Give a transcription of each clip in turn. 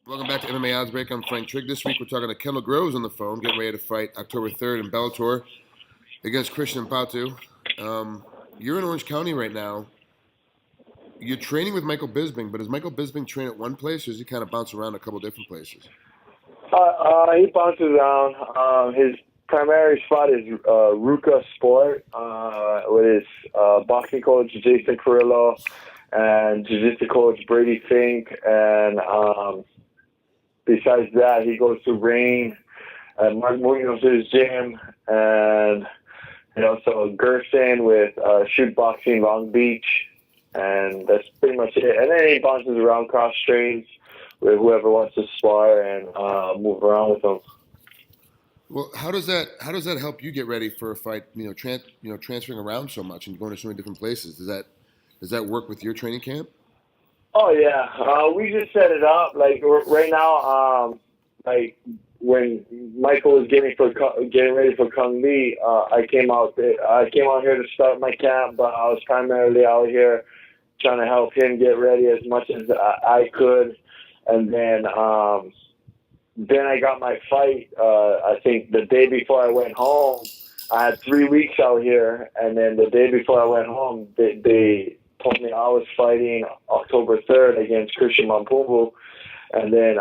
Welcome back to MMAOddsBreaker. I'm Frank Trigg. This week we're talking to Kendall Grove on the phone, getting ready to fight October 3rd in Bellator against Christian Patu. You're in Orange County right now. You're training with Michael Bisping, but does Michael Bisping train at one place, or does he kind of bounce around a couple different places? He bounces around. His primary spot is Ruka Sport with his boxing coach Jason Carrillo and jiu-jitsu coach Brady Fink. And besides that, he goes to Rain and Mark Munoz' gym, and so Gerson with Shoot Boxing Long Beach, and that's pretty much it. And then he bounces around, cross trains with whoever wants to spar and move around with them. Well, how does that help you get ready for a fight? Transferring around so much and going to so many different places. Does that work with your training camp? Oh yeah, we just set it up. Like right now, like when Michael was getting ready for Kung Lee, I came out here to start my camp, but I was primarily out here trying to help him get ready as much as I could. And then I got my fight. I think the day before I went home, I had 3 weeks out here, and then the day before I went home, they told me I was fighting October 3rd against Christian Mampubu. And then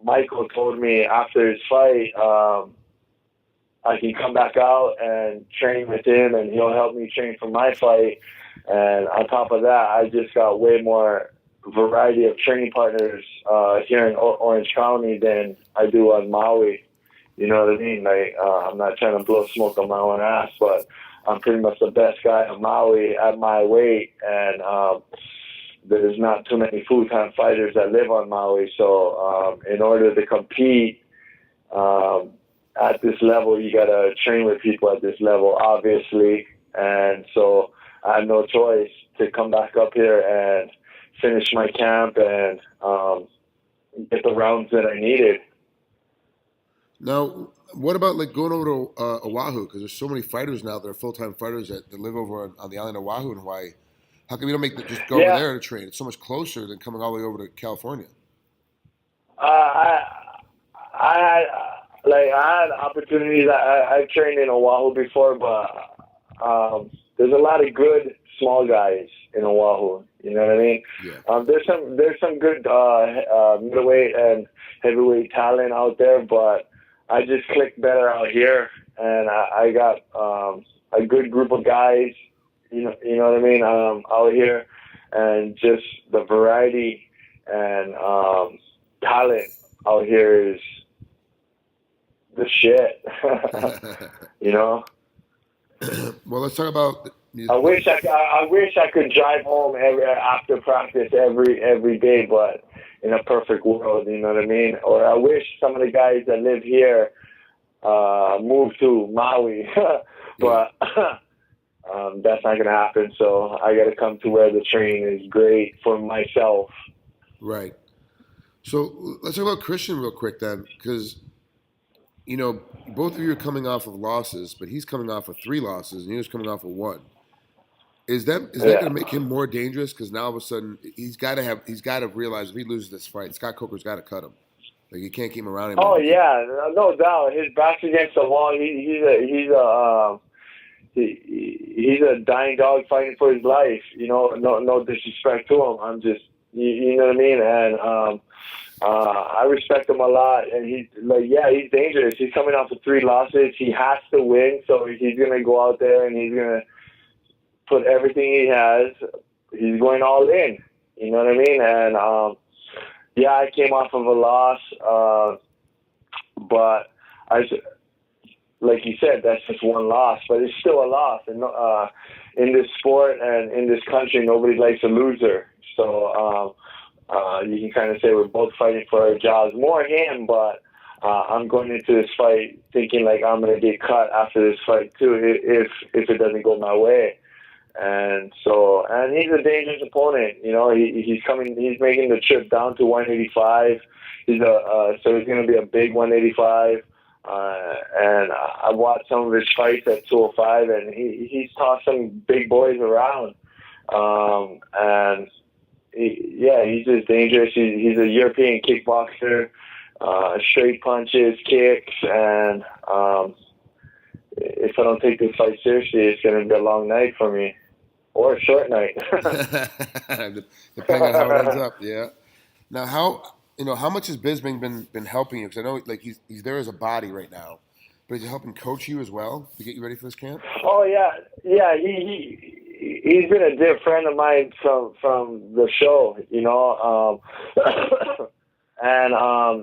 Michael told me after his fight, I can come back out and train with him, and he'll help me train for my fight. And on top of that, I just got way more variety of training partners here in Orange County than I do on Maui. You know what I mean? Like, I'm not trying to blow smoke on my own ass, but I'm pretty much the best guy on Maui at my weight, and there's not too many full-time fighters that live on Maui. So in order to compete at this level, you got to train with people at this level, obviously. And so I had no choice to come back up here and finish my camp and get the rounds that I needed. Now, what about like going over to Oahu? Because there's so many fighters now that are full-time fighters that live over on the island of Oahu in Hawaii. How come you don't just go over there to train? It's so much closer than coming all the way over to California. I had opportunities. I've trained in Oahu before, but there's a lot of good small guys in Oahu. You know what I mean? Yeah. There's some good middleweight and heavyweight talent out there, but I just clicked better out here, and I got a good group of guys. You know what I mean? Out here, and just the variety and talent out here is the shit. You know. Well, let's talk about. I wish I could drive home after practice every day, but in a perfect world, you know what I mean? Or I wish some of the guys that live here moved to Maui, but that's not gonna happen. So I got to come to where the training is great for myself. Right. So let's talk about Christian real quick then, because both of you are coming off of losses, but he's coming off of 3 losses, and you're just coming off of 1. Is that going to make him more dangerous? Because now all of a sudden he's got to realize if he loses this fight, Scott Coker's got to cut him. Like, you can't keep him around anymore. Oh yeah, no doubt. His back's against the wall. He's a dying dog fighting for his life. No disrespect to him. I'm just, you know what I mean. And I respect him a lot. And he's dangerous. He's coming off of 3 losses. He has to win. So he's gonna go out there and he's gonna put everything he has. He's going all in. You know what I mean? And I came off of a loss, but like you said, that's just 1 loss, but it's still a loss. And in this sport and in this country, nobody likes a loser. So you can kind of say we're both fighting for our jobs. More him, but I'm going into this fight thinking like I'm going to get cut after this fight too if it doesn't go my way. And he's a dangerous opponent. He's making the trip down to 185. So he's going to be a big 185. And I watched some of his fights at 205, and he's tossed some big boys around. And he's just dangerous. He's a European kickboxer, straight punches, kicks, and if I don't take this fight seriously, it's going to be a long night for me, or a short night. Depending on how it ends up, yeah. Now, how much has Bisping been helping you? Because I know like he's there as a body right now, but is he helping coach you as well to get you ready for this camp? Oh yeah. He's been a dear friend of mine from the show, and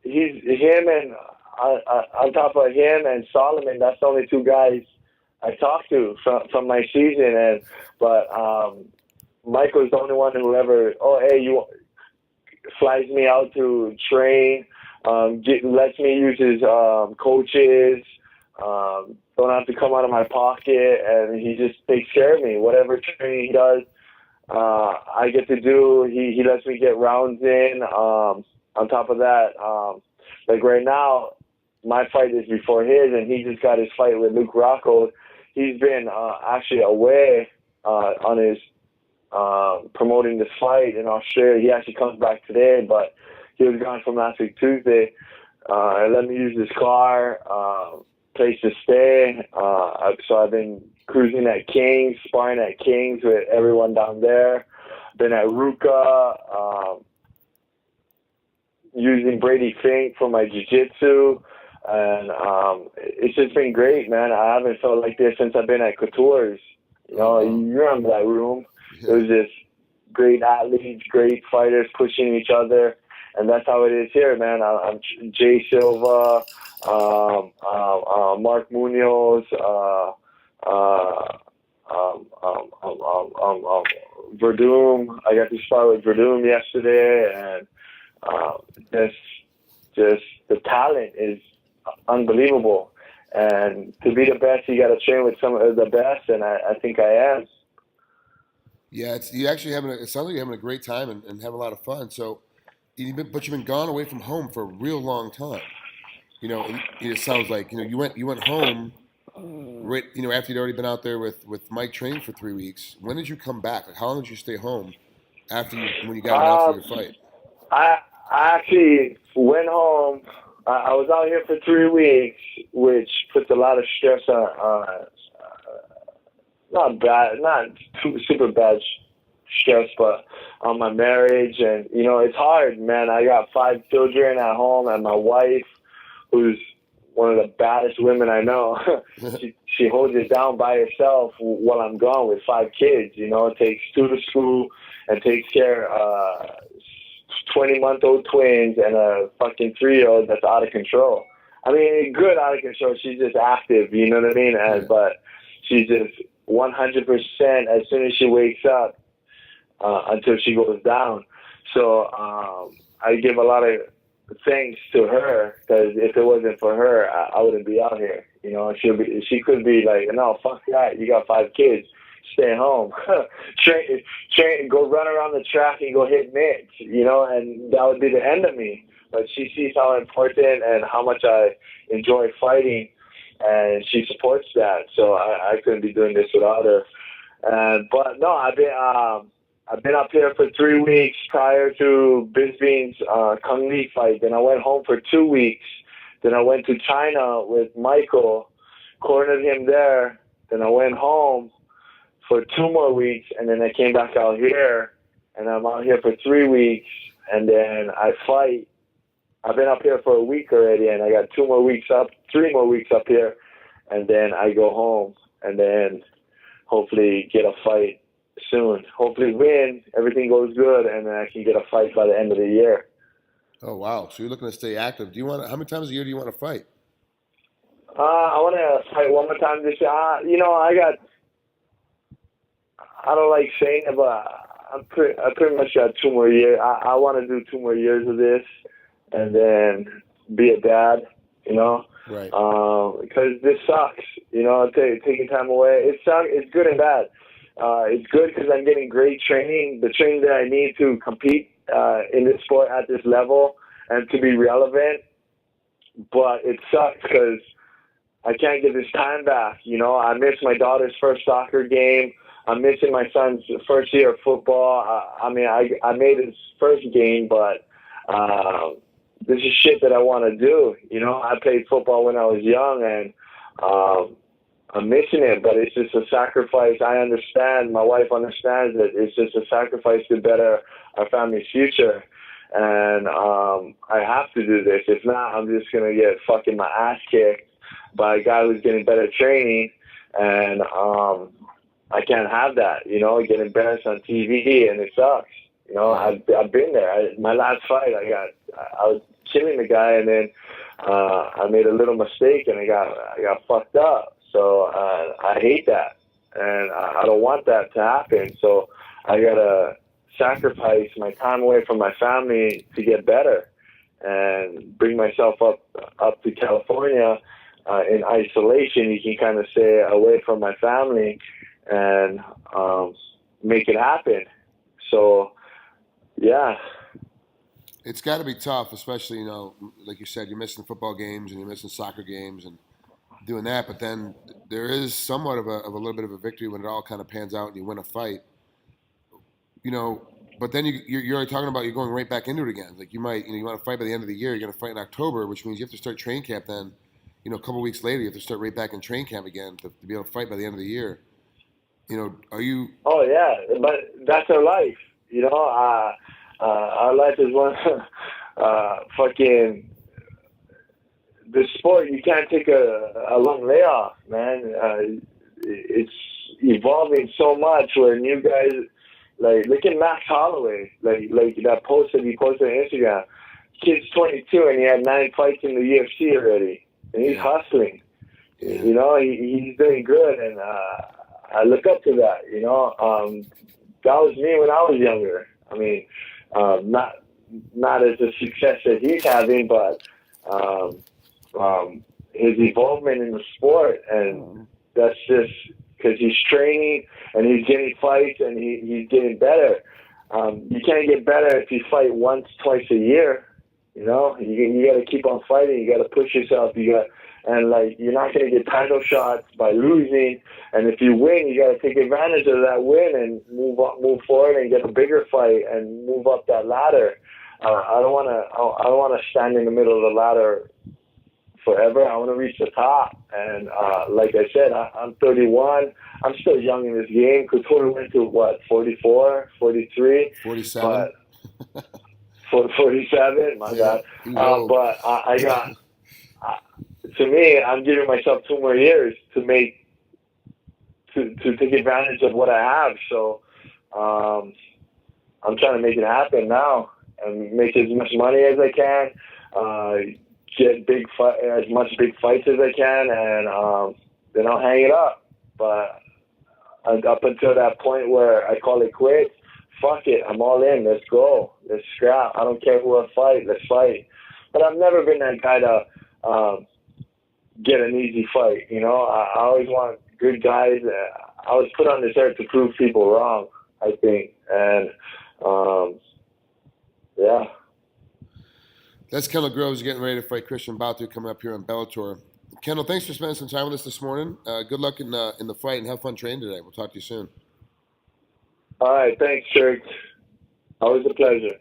he's him and on top of him and Solomon. That's the only two guys I talked to from my season, but Michael's the only one who ever flies me out to train, lets me use his coaches. Don't have to come out of my pocket, and he just takes care of me. Whatever training he does, I get to do. He lets me get rounds in. On top of that, like right now, my fight is before his, and he just got his fight with Luke Rocco. He's been actually away on his promoting this fight in Australia. He actually comes back today, but he was gone from last week Tuesday. Let me use his car. Place to stay. So I've been cruising at King's, sparring at King's with everyone down there. Been at Ruka, using Brady Fink for my jiu-jitsu. And it's just been great, man. I haven't felt like this since I've been at Couture's. You remember that room. It was just great athletes, great fighters pushing each other. And that's how it is here, man. I'm Jay Silva, Mark Munoz, Verdum. I got to spar with Verdum yesterday, and just the talent is unbelievable. And to be the best, you got to train with some of the best, and I think I am. Yeah, you actually it sounds like you're having a great time and having a lot of fun. So, but you've been gone away from home for a real long time. It sounds like you went home right. After you'd already been out there with Mike training for 3 weeks. When did you come back? Like, how long did you stay home when you got announced for your fight? I actually went home. I was out here for 3 weeks, which puts a lot of stress on not super bad stress, but on my marriage. And, it's hard, man. I got 5 children at home, and my wife, who's one of the baddest women I know, she holds it down by herself while I'm gone with 5 kids. Takes 2 to school and takes care of 20-month-old twins and a fucking 3-year-old that's out of control. I mean, good out of control. She's just active, you know what I mean? But she's just 100% as soon as she wakes up until she goes down. So I give a lot of thanks to her, because if it wasn't for her, I wouldn't be out here. She could be like, no, fuck that. You got 5 kids. Stay home. train, go run around the track and go hit mitts, and that would be the end of me. But she sees how important and how much I enjoy fighting, and she supports that. So I couldn't be doing this without her. But no, I've been up here for 3 weeks prior to Bisping's Kung Lee fight. Then I went home for 2 weeks. Then I went to China with Michael, cornered him there. Then I went home for 2 more weeks, and then I came back out here, and I'm out here for 3 weeks, and then I fight. I've been up here for a week already, and I got 3 more weeks up here, and then I go home, and then hopefully get a fight soon. Hopefully win, everything goes good, and then I can get a fight by the end of the year. Oh, wow. So you're looking to stay active. How many times a year do you want to fight? I want to fight one more time this year. I don't like saying it, but I pretty much got 2 more years. I want to do 2 more years of this and then be a dad, Right. Because this sucks, taking time away. It sucks. It's good and bad. It's good because I'm getting great training, the training that I need to compete in this sport at this level and to be relevant. But it sucks because I can't get this time back. I missed my daughter's first soccer game. I'm missing my son's first year of football. I mean, I made his first game, but this is shit that I want to do. You know, I played football when I was young, and I'm missing it, but it's just a sacrifice. I understand. My wife understands that it's just a sacrifice to better our family's future. And I have to do this. If not, I'm just going to get fucking my ass kicked by a guy who's getting better training. And I can't have that, you know, get embarrassed on TV, and it sucks. You know, I've been there. My last fight, I was killing the guy, and then I made a little mistake, and I got fucked up. So I hate that, and I don't want that to happen. So I gotta sacrifice my time away from my family to get better, and bring myself up to California in isolation. You can kind of stay away from my family and make it happen. So yeah. It's got to be tough, especially, you know, like you said, you're missing football games and you're missing soccer games and doing that. But then there is somewhat of a little bit of a victory when it all kind of pans out and you win a fight. You know, but then you're already talking about you're going right back into it again. Like you might, you know, you want to fight by the end of the year. You're going to fight in October, which means you have to start training camp then. You know, a couple weeks later, you have to start right back in training camp again to be able to fight by the end of the year. You know, are you? Oh yeah, but that's our life. You know, our life is one fucking the sport. You can't take a long layoff, man. It's evolving so much where new guys like look at Max Holloway, like that post that he posted on Instagram. Kid's 22 and he had 9 fights in the UFC already, and he's hustling. Yeah. You know, he's doing good, and I look up to that. You know, that was me when I was younger. I mean, not as a success that he's having, but his involvement in the sport, and that's just because he's training and he's getting fights and he's getting better. You can't get better if you fight once, twice a year. You know, you got to keep on fighting. You got to push yourself. And like you're not going to get title shots by losing. And if you win, you got to take advantage of that win and move forward and get a bigger fight and move up that ladder. I don't want to stand in the middle of the ladder forever. I want to reach the top. And like I said, I'm 31. I'm still young in this game. Couture went to what, 44, 43? 47. 47, my God. But I got, to me, I'm giving myself 2 more years to take advantage of what I have. So I'm trying to make it happen now and make as much money as I can, get as much big fights as I can, and then I'll hang it up. But up until that point where I call it quits, fuck it, I'm all in. Let's go. Let's scrap. I don't care who I fight. Let's fight. But I've never been that guy to get an easy fight. You know, I always want good guys. I was put on this earth to prove people wrong, I think. And, yeah. That's Kendall Grove getting ready to fight Christian Bellator coming up here on Bellator. Kendall, thanks for spending some time with us this morning. Good luck in the fight and have fun training today. We'll talk to you soon. All right. Thanks, Trigg. Always a pleasure.